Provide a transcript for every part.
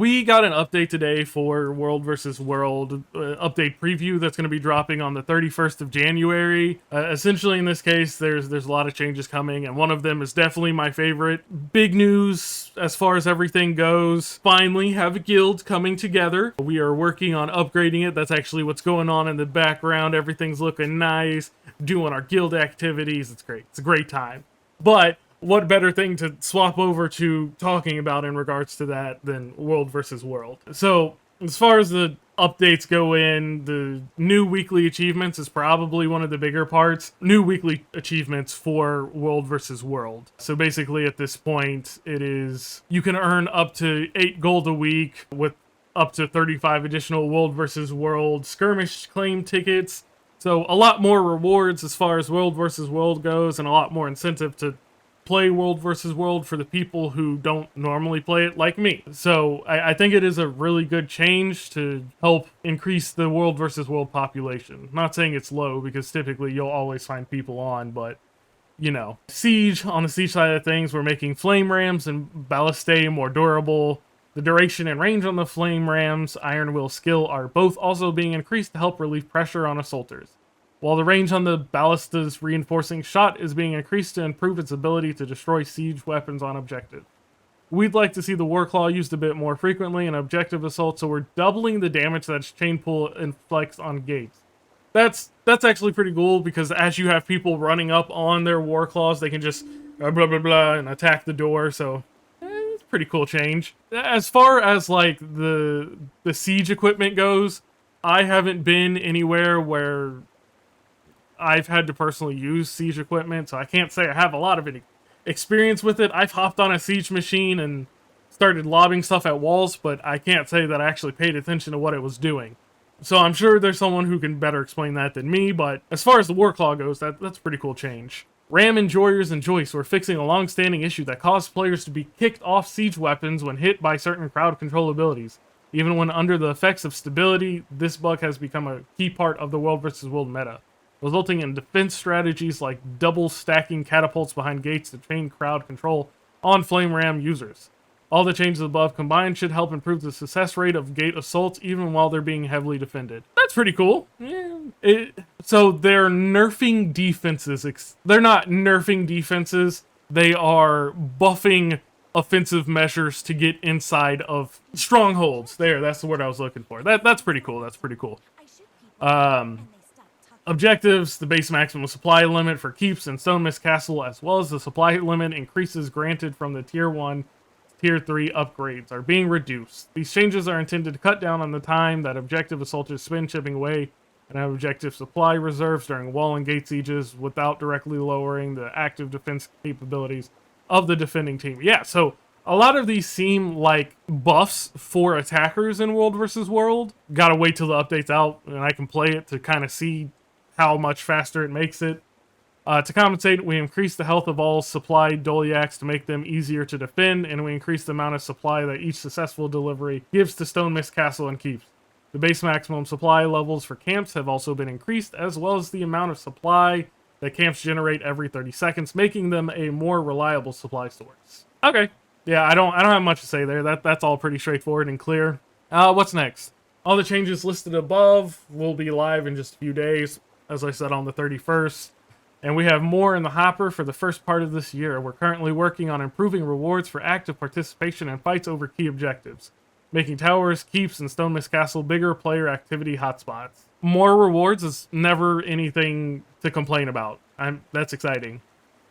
we got an update today for World versus World update preview that's going to be dropping on the 31st of January. Essentially, in this case, there's a lot of changes coming, and one of them is definitely my favorite. Big news as far as everything goes. Finally, have a guild coming together. We are working on upgrading it. That's actually what's going on in the background. Everything's looking nice. Doing our guild activities. It's great. It's a great time. But what better thing to swap over to talking about in regards to that than World versus World? So, as far as the updates go in, the new weekly achievements is probably one of the bigger parts. New weekly achievements for World versus World. So basically at this point, it is, you can earn up to 8 gold a week with up to 35 additional World versus World skirmish claim tickets. So a lot more rewards as far as World versus World goes, and a lot more incentive to play World versus World for the people who don't normally play it, like me. So I think it is a really good change to help increase the World versus World population. Not saying it's low, because typically you'll always find people on, but you know. Siege, on the Siege side of things, we're making flame rams and ballistae more durable. The duration and range on the flame rams, Iron Will skill, are both also being increased to help relieve pressure on assaulters, while the range on the ballista's reinforcing shot is being increased to improve its ability to destroy siege weapons on objective. We'd like to see the Warclaw used a bit more frequently in objective assault, so we're doubling the damage that its chain pull inflicts on gates. That's actually pretty cool, because as you have people running up on their Warclaws, they can just blah blah blah and attack the door, so it's a pretty cool change. As far as like the siege equipment goes, I haven't been anywhere where I've had to personally use siege equipment, so I can't say I have a lot of experience with it. I've hopped on a siege machine and started lobbing stuff at walls, but I can't say that I actually paid attention to what it was doing. So I'm sure there's someone who can better explain that than me, but as far as the Warclaw goes, that's a pretty cool change. Ram Enjoyers and Joists were fixing a long-standing issue that caused players to be kicked off siege weapons when hit by certain crowd control abilities. Even when under the effects of stability, this bug has become a key part of the World vs. World meta, resulting in defense strategies like double stacking catapults behind gates to chain crowd control on flame ram users. All the changes above combined should help improve the success rate of gate assaults even while they're being heavily defended. That's pretty cool. Yeah. So they're nerfing defenses. They're not nerfing defenses. They are buffing offensive measures to get inside of strongholds. That's the word I was looking for. That's pretty cool. That's pretty cool. Objectives, the base maximum supply limit for keeps in Stone Mist Castle, as well as the supply limit increases granted from the Tier 1, Tier 3 upgrades, are being reduced. These changes are intended to cut down on the time that objective assaulters spend chipping away and have objective supply reserves during wall and gate sieges without directly lowering the active defense capabilities of the defending team. Yeah, so a lot of these seem like buffs for attackers in World vs. World. Gotta wait till the update's out and I can play it to kind of see how much faster it makes it. To compensate, we increase the health of all supplied Doliacs to make them easier to defend, and we increase the amount of supply that each successful delivery gives to Stone Mist Castle and keeps. The base maximum supply levels for camps have also been increased, as well as the amount of supply that camps generate every 30 seconds, making them a more reliable supply source. Okay, yeah, I don't have much to say there. That's all pretty straightforward and clear. What's next? All the changes listed above will be live in just a few days, as I said, on the 31st. And we have more in the hopper for the first part of this year. We're currently working on improving rewards for active participation in fights over key objectives, making towers, keeps, and Stone Mist Castle bigger player activity hotspots. More rewards is never anything to complain about. That's exciting.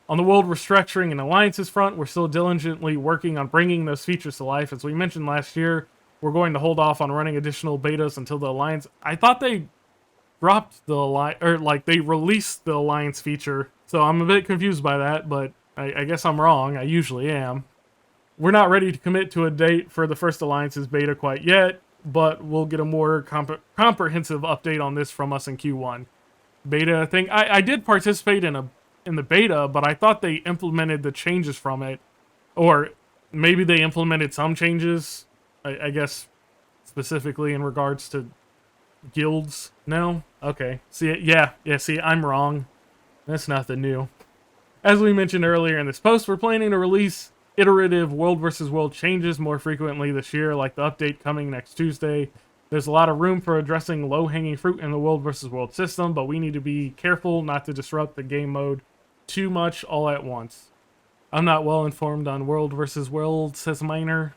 On the world restructuring and alliances front, we're still diligently working on bringing those features to life. As we mentioned last year, we're going to hold off on running additional betas until the alliance... I thought they dropped the alliance, or like they released the alliance feature, so I'm a bit confused by that, but I guess I'm wrong. I usually am. We're not ready to commit to a date for the first alliance's beta quite yet, but we'll get a more comprehensive update on this from us in Q1. Beta thing, I did participate in the beta, but I thought they implemented the changes from it, or maybe they implemented some changes, I guess specifically in regards to guilds. No? Okay. See, see, I'm wrong. That's nothing new. As we mentioned earlier in this post, we're planning to release iterative world versus world changes more frequently this year, like the update coming next Tuesday. There's a lot of room for addressing low-hanging fruit in the world versus world system, but we need to be careful not to disrupt the game mode too much all at once. I'm not well informed on world versus world, says Miner.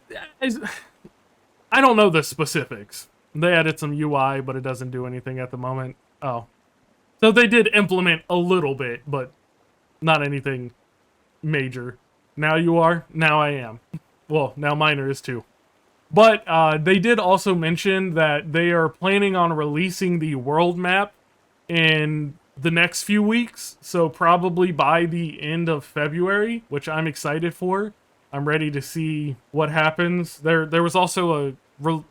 I don't know the specifics. They added some UI, but it doesn't do anything at the moment. Oh. So they did implement a little bit, but not anything major. Now you are, now I am. Well, now Miner is too. But they did also mention that they are planning on releasing the world map in the next few weeks. So probably by the end of February, which I'm excited for. I'm ready to see what happens. There was also a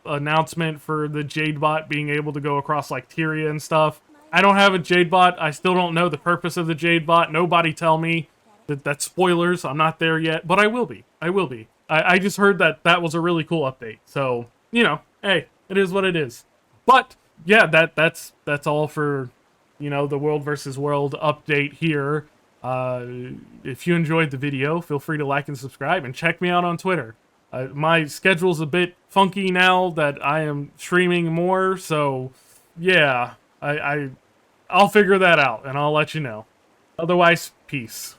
announcement for the Jadebot being able to go across like Tyria and stuff. I don't have a Jadebot. I still don't know the purpose of the Jadebot. Nobody tell me that's spoilers. I'm not there yet, but I will be. I will be. I just heard that was a really cool update. So, you know, hey, it is what it is. But yeah, that's all for, you know, the world versus world update here. If you enjoyed the video, feel free to like and subscribe, and check me out on Twitter. My schedule's a bit funky now that I am streaming more, so yeah, I'll figure that out and I'll let you know. Otherwise, peace.